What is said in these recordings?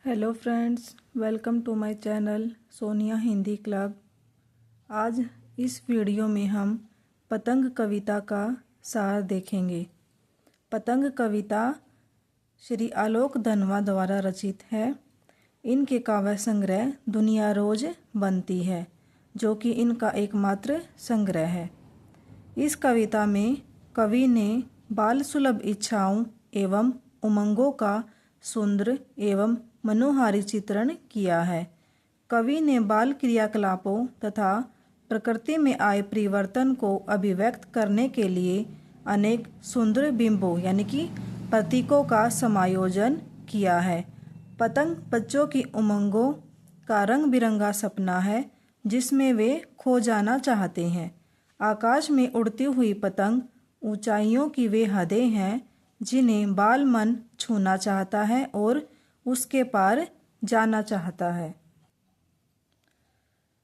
Hello friends, welcome to my channel Sonia Hindi club. आज इस video में हम पतंग कविता का सार देखेंगे। पतंग कविता श्री आलोक धनवा द्वारा रचित है। इनके काव्य संग्रह दुनिया रोज बनती है, जो कि इनका एकमात्र संग्रह है। इस कविता में कवि ने बाल सुलभ इच्छाओं एवं उमंगों का सुंदर एवं मनोहारी चित्रण किया है। कवि ने बाल क्रियाकलापों तथा प्रकृति में आए परिवर्तन को अभिव्यक्त करने के लिए अनेक सुंदर बिंबों यानी कि प्रतीकों का समायोजन किया है। पतंग बच्चों की उमंगों का रंग बिरंगा सपना है, जिसमें वे खो जाना चाहते हैं। आकाश में उड़ती हुई पतंग ऊंचाइयों की वे हदें हैं, जिन्हें बाल मन छूना चाहता है और उसके पार जाना चाहता है।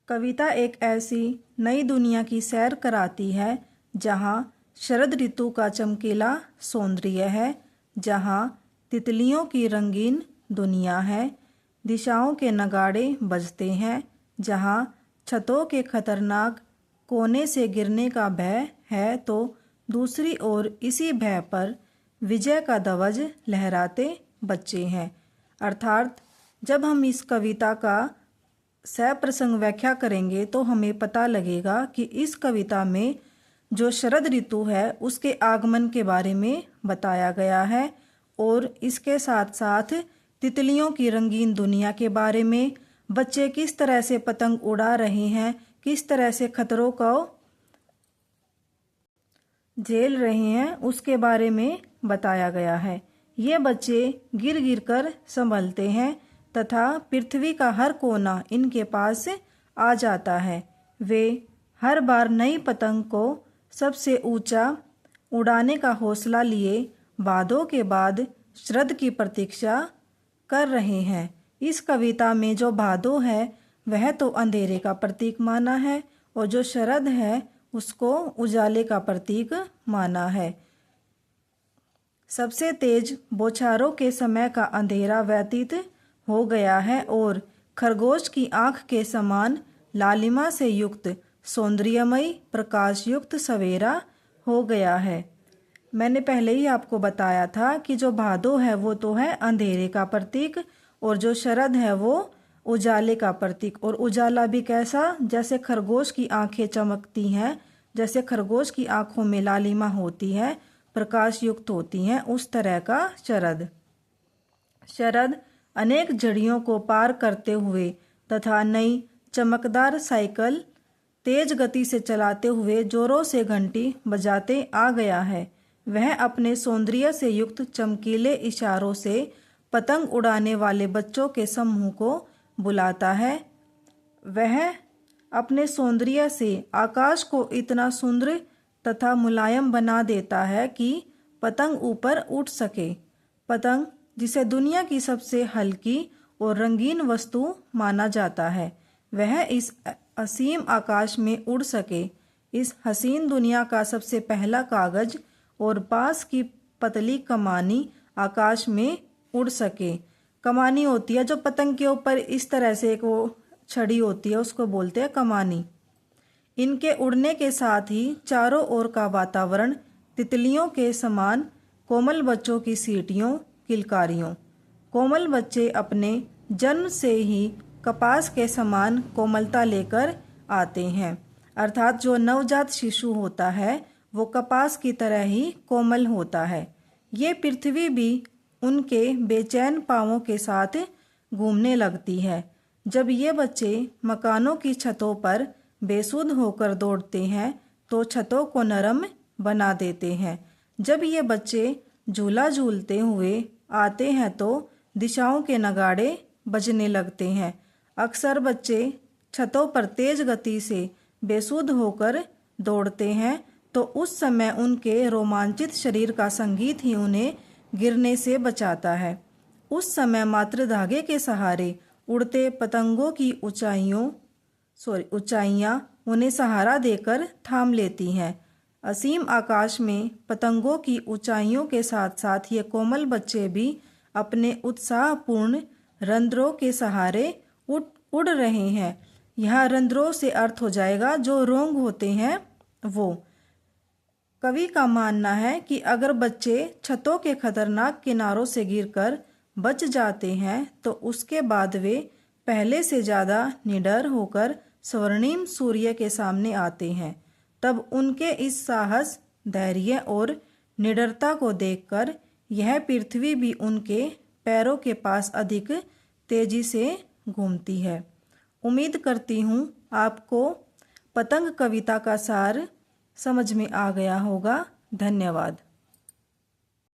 कविता एक ऐसी नई दुनिया की सैर कराती है, जहाँ शरद ऋतु का चमकीला सौंदर्य है, जहाँ तितलियों की रंगीन दुनिया है, दिशाओं के नगाड़े बजते हैं, जहाँ छतों के खतरनाक कोने से गिरने का भय है, तो दूसरी ओर इसी भय पर विजय का ध्वज लहराते बच्चे हैं। अर्थात जब हम इस कविता का सप्रसंग व्याख्या करेंगे तो हमें पता लगेगा कि इस कविता में जो शरद ऋतु है उसके आगमन के बारे में बताया गया है, और इसके साथ साथ तितलियों की रंगीन दुनिया के बारे में, बच्चे किस तरह से पतंग उड़ा रहे हैं, किस तरह से खतरों को झेल रहे हैं, उसके बारे में बताया गया है। ये बच्चे गिर गिर कर संभलते हैं तथा पृथ्वी का हर कोना इनके पास आ जाता है। वे हर बार नई पतंग को सबसे ऊंचा उड़ाने का हौसला लिए बादों के बाद शरद की प्रतीक्षा कर रहे हैं। इस कविता में जो भादो है वह तो अंधेरे का प्रतीक माना है, और जो शरद है उसको उजाले का प्रतीक माना है। सबसे तेज बौछारों के समय का अंधेरा व्यतीत हो गया है, और खरगोश की आंख के समान लालिमा से युक्त सौंदर्यमयी प्रकाश युक्त सवेरा हो गया है। मैंने पहले ही आपको बताया था कि जो भादो है वो तो है अंधेरे का प्रतीक, और जो शरद है वो उजाले का प्रतीक। और उजाला भी कैसा, जैसे खरगोश की आंखें चमकती हैं, जैसे खरगोश की आंखों में लालिमा होती है, प्रकाश युक्त होती हैं, उस तरह का शरद। शरद अनेक झड़ियों को पार करते हुए तथा नई चमकदार साइकिल तेज गति से चलाते हुए जोरों से घंटी बजाते आ गया है। वह अपने सौंदर्य से युक्त चमकीले इशारों से पतंग उड़ाने वाले बच्चों के समूह को बुलाता है। वह अपने सौंदर्य से आकाश को इतना सुंदर तथा मुलायम बना देता है कि पतंग ऊपर उठ सके। पतंग, जिसे दुनिया की सबसे हल्की और रंगीन वस्तु माना जाता है, वह इस असीम आकाश में उड़ सके। इस हसीन दुनिया का सबसे पहला कागज और बांस की पतली कमानी आकाश में उड़ सके। कमानी होती है जो पतंग के ऊपर इस तरह से एक वो छड़ी होती है, उसको बोलते हैं कमानी। इनके उड़ने के साथ ही चारों ओर का वातावरण तितलियों के समान कोमल बच्चों की सीटियों किलकारियों। कोमल बच्चे अपने जन्म से ही कपास के समान कोमलता लेकर आते हैं। अर्थात जो नवजात शिशु होता है वो कपास की तरह ही कोमल होता है। ये पृथ्वी भी उनके बेचैन पांवों के साथ घूमने लगती है। जब ये बच्चे मकानों की छतों पर बेसुध होकर दौड़ते हैं तो छतों को नरम बना देते हैं। जब ये बच्चे झूला झूलते हुए आते हैं तो दिशाओं के नगाड़े बजने लगते हैं। अक्सर बच्चे छतों पर तेज गति से बेसुध होकर दौड़ते हैं, तो उस समय उनके रोमांचित शरीर का संगीत ही उन्हें गिरने से बचाता है। उस समय मात्र धागे के सहारे उड़ते पतंगों की ऊंचाइयां उन्हें सहारा देकर थाम लेती हैं। असीम आकाश में पतंगों की ऊंचाइयों के साथ साथ ये कोमल बच्चे भी अपने उत्साहपूर्ण रंध्रों के सहारे उड़ रहे हैं। यहाँ रंध्रों से अर्थ हो जाएगा जो रोंग होते हैं वो। कवि का मानना है कि अगर बच्चे छतों के खतरनाक किनारों से गिरकर बच जाते हैं तो उसके बाद वे पहले से ज़्यादा निडर होकर स्वर्णिम सूर्य के सामने आते हैं। तब उनके इस साहस, धैर्य और निडरता को देखकर यह पृथ्वी भी उनके पैरों के पास अधिक तेजी से घूमती है। उम्मीद करती हूँ आपको पतंग कविता का सार समझ में आ गया होगा। धन्यवाद।